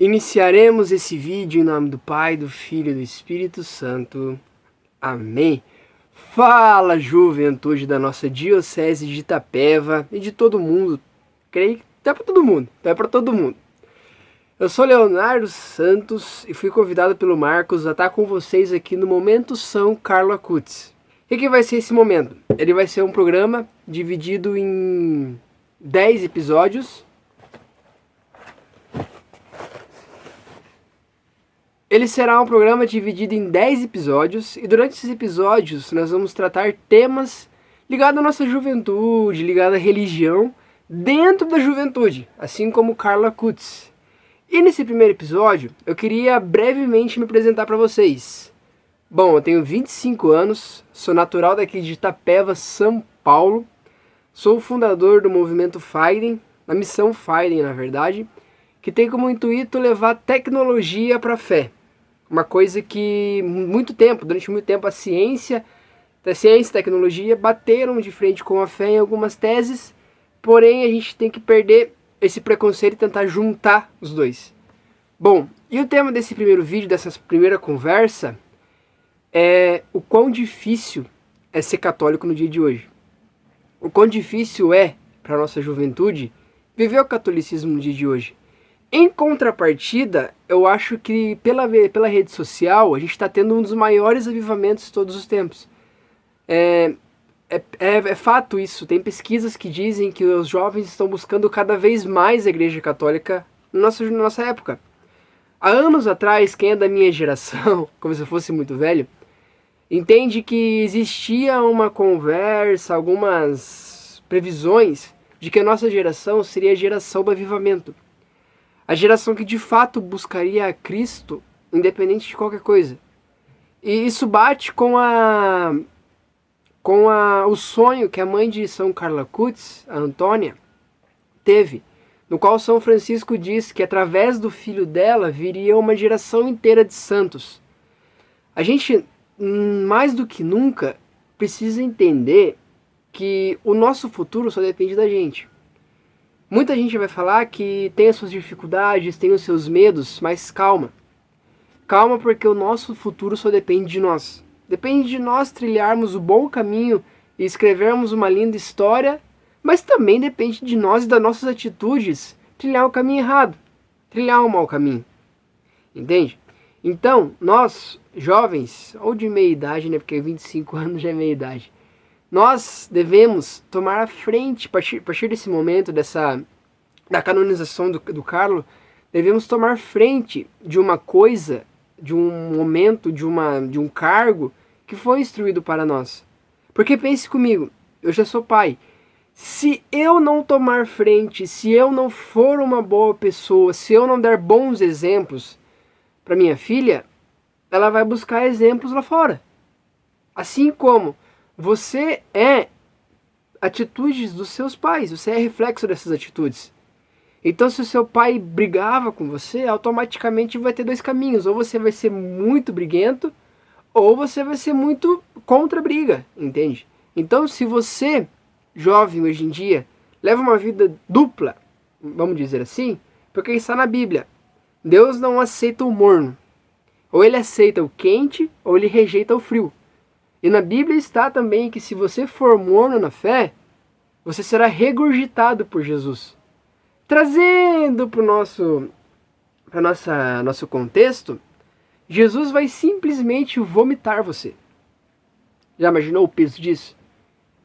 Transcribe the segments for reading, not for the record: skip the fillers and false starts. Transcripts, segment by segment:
Iniciaremos esse vídeo em nome do Pai, do Filho e do Espírito Santo. Amém. Fala, juventude da nossa diocese de Itapeva e de todo mundo. Creio que tá para todo mundo, tá para todo mundo. Eu sou Leonardo Santos e fui convidado pelo Marcos a estar com vocês aqui no Momento São Carlo Acutis. O que vai ser esse momento? Ele vai ser um programa dividido em 10 episódios. Ele será um programa dividido em 10 episódios e durante esses episódios nós vamos tratar temas ligados à nossa juventude, ligados à religião, dentro da juventude, assim como Carlo Acutis. E nesse primeiro episódio eu queria brevemente me apresentar para vocês. Bom, eu tenho 25 anos, sou natural daqui de Itapeva, São Paulo, sou o fundador do movimento Faiden, da missão Faiden na verdade, que tem como intuito levar tecnologia para a fé. Uma coisa que durante muito tempo a ciência e a tecnologia bateram de frente com a fé em algumas teses, porém a gente tem que perder esse preconceito e tentar juntar os dois. Bom, e o tema desse primeiro vídeo, dessa primeira conversa, é o quão difícil é ser católico no dia de hoje. O quão difícil é para a nossa juventude viver o catolicismo no dia de hoje. Em contrapartida, eu acho que pela rede social a gente está tendo um dos maiores avivamentos de todos os tempos. É fato isso, tem pesquisas que dizem que os jovens estão buscando cada vez mais a Igreja Católica na nossa época. Há anos atrás, quem é da minha geração, como se eu fosse muito velho, entende que existia uma conversa, algumas previsões de que a nossa geração seria a geração do avivamento. A geração que de fato buscaria a Cristo, independente de qualquer coisa. E isso bate com o sonho que a mãe de São Carlo Acutis, a Antônia, teve, no qual São Francisco diz que através do filho dela viria uma geração inteira de santos. A gente, mais do que nunca, precisa entender que o nosso futuro só depende da gente. Muita gente vai falar que tem as suas dificuldades, tem os seus medos, mas calma. Calma, porque o nosso futuro só depende de nós. Depende de nós trilharmos o bom caminho e escrevermos uma linda história, mas também depende de nós e das nossas atitudes trilhar o caminho errado, trilhar um mau caminho. Entende? Então, nós, jovens, ou de meia idade, né, porque 25 anos já é meia idade, nós devemos tomar a frente, a partir desse momento, da canonização do Carlo, devemos tomar frente de uma coisa, de um momento, de um cargo que foi instruído para nós. Porque pense comigo, eu já sou pai. Se eu não tomar frente, se eu não for uma boa pessoa, se eu não der bons exemplos para minha filha, ela vai buscar exemplos lá fora. Assim como você é atitudes dos seus pais, você é reflexo dessas atitudes. Então, se o seu pai brigava com você, automaticamente vai ter dois caminhos. Ou você vai ser muito briguento, ou você vai ser muito contra a briga, entende? Então, se você, jovem hoje em dia, leva uma vida dupla, vamos dizer assim, porque está na Bíblia, Deus não aceita o morno. Ou ele aceita o quente, ou ele rejeita o frio. E na Bíblia está também que se você for morno na fé, você será regurgitado por Jesus. Trazendo para o nosso contexto, Jesus vai simplesmente vomitar você. Já imaginou o peso disso?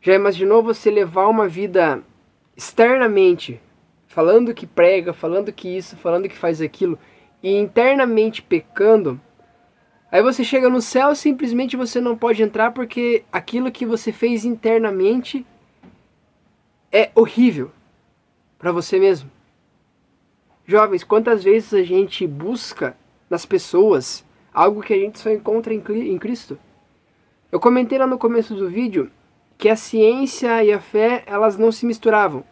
Já imaginou você levar uma vida externamente, falando que prega, falando que isso, falando que faz aquilo, e internamente pecando? Aí você chega no céu e simplesmente você não pode entrar porque aquilo que você fez internamente é horrível para você mesmo. Jovens, quantas vezes a gente busca nas pessoas algo que a gente só encontra em Cristo? Eu comentei lá no começo do vídeo que a ciência e a fé, elas não se misturavam.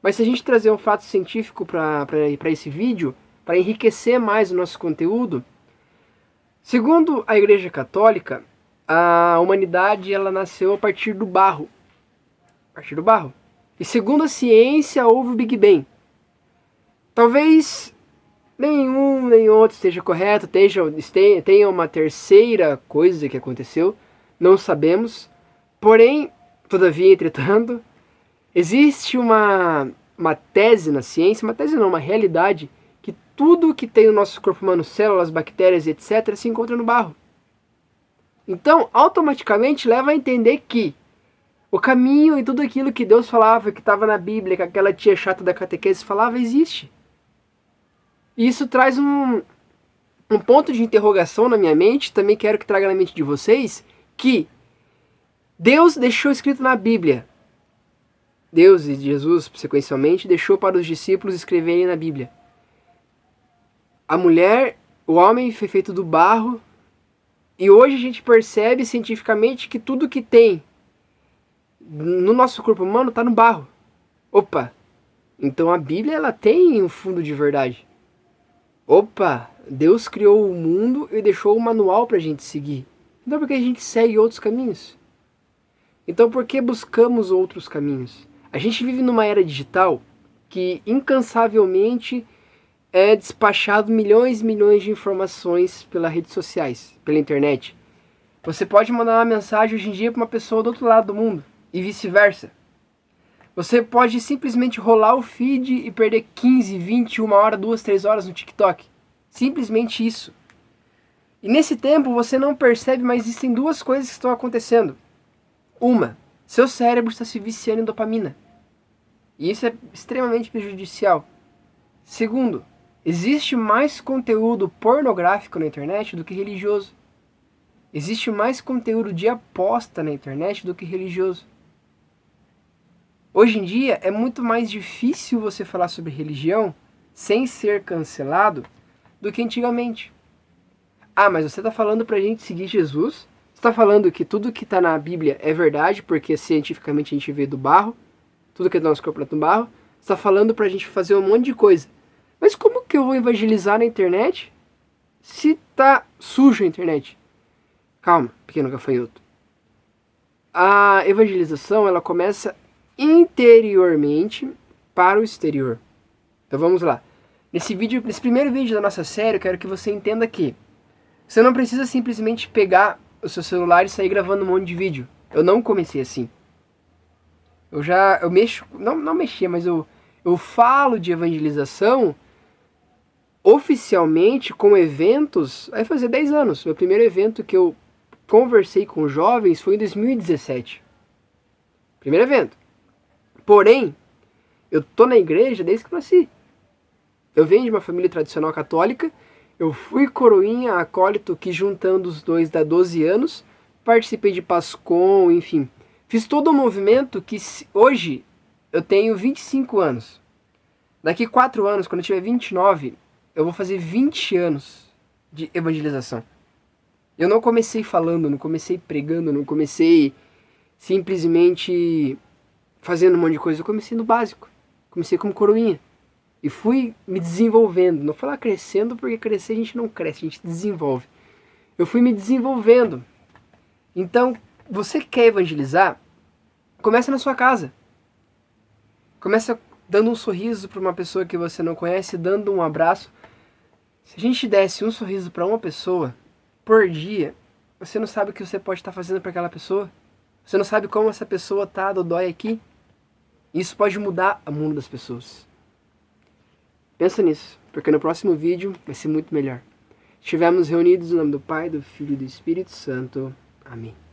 Mas se a gente trazer um fato científico para esse vídeo, para enriquecer mais o nosso conteúdo, segundo a Igreja Católica, a humanidade ela nasceu a partir do barro. E segundo a ciência, houve o Big Bang. Talvez nenhum nem outro esteja correto, tenha uma terceira coisa que aconteceu, não sabemos. Porém, todavia, entretanto, existe uma tese na ciência, uma tese não, uma realidade, que tudo que tem no nosso corpo humano, células, bactérias, etc., se encontra no barro. Então, automaticamente leva a entender que o caminho e tudo aquilo que Deus falava, que estava na Bíblia, que aquela tia chata da catequese falava, existe. E isso traz um ponto de interrogação na minha mente, também quero que traga na mente de vocês, que Deus deixou escrito na Bíblia. Deus e Jesus, sequencialmente, deixou para os discípulos escreverem na Bíblia. A mulher, o homem foi feito do barro, e hoje a gente percebe cientificamente que tudo que tem no nosso corpo humano está no barro. Opa! Então a Bíblia ela tem um fundo de verdade. Opa! Deus criou o mundo e deixou um manual para a gente seguir. Então por que a gente segue outros caminhos? Então por que buscamos outros caminhos? A gente vive numa era digital que incansavelmente é despachado milhões e milhões de informações pelas redes sociais, pela internet. Você pode mandar uma mensagem hoje em dia para uma pessoa do outro lado do mundo e vice-versa. Você pode simplesmente rolar o feed e perder 15, 20, 1 hora, 2, 3 horas no TikTok. Simplesmente isso. E nesse tempo você não percebe, mas existem duas coisas que estão acontecendo. Uma, seu cérebro está se viciando em dopamina. E isso é extremamente prejudicial. Segundo, existe mais conteúdo pornográfico na internet do que religioso. Existe mais conteúdo de aposta na internet do que religioso. Hoje em dia é muito mais difícil você falar sobre religião sem ser cancelado do que antigamente. Ah, mas você está falando pra gente seguir Jesus? Você está falando que tudo que está na Bíblia é verdade, porque cientificamente a gente vê do barro, tudo que é do nosso corpo é do barro. Você está falando pra gente fazer um monte de coisa. Mas como que eu vou evangelizar na internet se tá sujo a internet? Calma, pequeno gafanhoto. A evangelização ela começa interiormente para o exterior. Então vamos lá. Nesse primeiro vídeo da nossa série, eu quero que você entenda que você não precisa simplesmente pegar o seu celular e sair gravando um monte de vídeo. Eu não comecei assim. Eu mexo, não mexia, mas eu falo de evangelização oficialmente com eventos, vai fazer 10 anos. Meu primeiro evento que eu conversei com jovens foi em 2017. Primeiro evento. Porém, eu tô na igreja desde que eu nasci. Eu venho de uma família tradicional católica, eu fui coroinha, acólito, que juntando os dois dá 12 anos, participei de PASCOM, enfim. Fiz todo um movimento que hoje eu tenho 25 anos. Daqui 4 anos, quando eu tiver 29, eu vou fazer 20 anos de evangelização. Eu não comecei falando, não comecei pregando, não comecei simplesmente fazendo um monte de coisa. Eu comecei no básico. Comecei como coroinha. E fui me desenvolvendo. Não falar crescendo, porque crescer a gente não cresce, a gente desenvolve. Eu fui me desenvolvendo. Então, você quer evangelizar? Começa na sua casa. Começa dando um sorriso para uma pessoa que você não conhece, dando um abraço. Se a gente desse um sorriso para uma pessoa por dia, você não sabe o que você pode estar fazendo para aquela pessoa. Você não sabe como essa pessoa tá dodói aqui. Isso pode mudar o mundo das pessoas. Pensa nisso, porque no próximo vídeo vai ser muito melhor. Estivemos reunidos em nome do Pai, do Filho e do Espírito Santo. Amém.